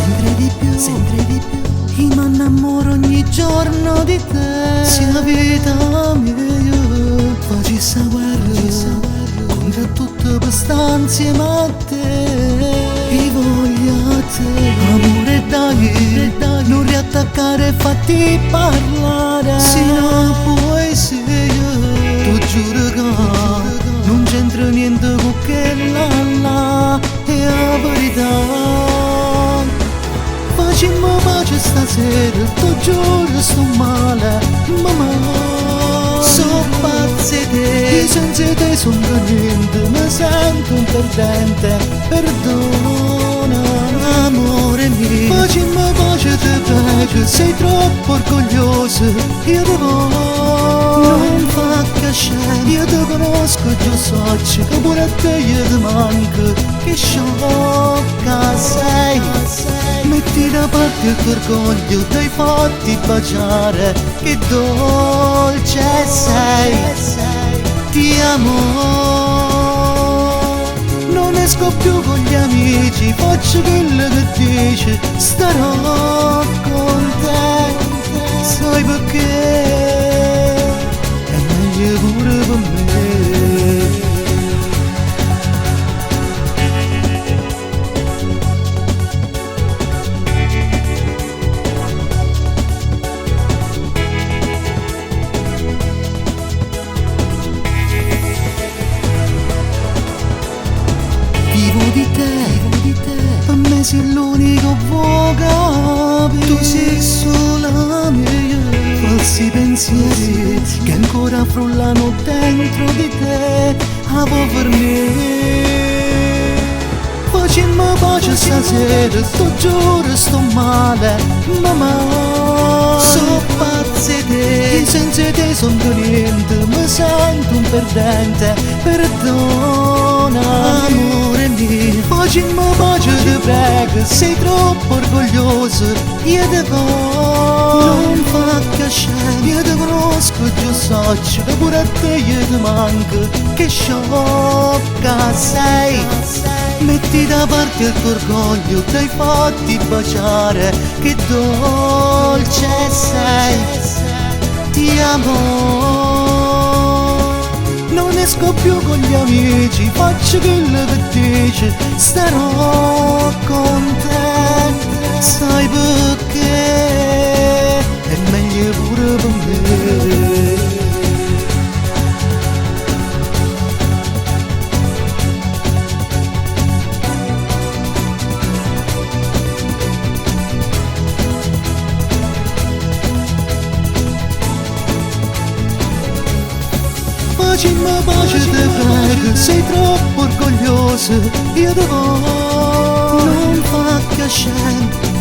sempre di più, io mi innamoro ogni giorno di te. Se la vita mia facesse guerra contro tutte per stare insieme a te. Io voglio a te, amore dai, non riattaccare, fatti parlare. Se non puoi essere, tu giuro che non c'entra niente con quella là, è la verità. Facciamo pace stasera, tu giuro sto male, mamma. So pazzi te, senza te sono niente, mi sento un perdente, perdona amore mio. Facciamo pace te prego, sei troppo orgogliosa, io te voglio. Non fa cacciare, io te conosco, io so che pure a te io ti manco, che sciocca sei. Metti da parte il tuo orgoglio, dai fatti baciare, che dolce sei. Ti amo, non esco più con gli amici, faccio quello che dici, starò con te. Sai perché? È meglio pure per me. Vivo di te, per me sei l'unico voga. Tu sei sola mia, falsi pensieri che ancora frullano dentro di te. Amo per me. Facciamo pace stasera, tu giuro sto male, mamma. So pazzi te, senza te sono niente, mi sento un perdente, perdona amore mio. Facciamo pace ti prego, sei troppo orgogliosa, io te voglio. Non fa cacciare, io te conosco, io so che pure a te io ti manco, che sciocca sei. Metti da parte il tuo orgoglio, dai fatti baciare, che dolce sei. Ti amo, non esco più con gli amici, faccio quello che dici, starò con te. Sai perché? È meglio pure per me. Facciamo pace te prego, sei troppo orgogliosa, io te voglio. Non fa cacciare,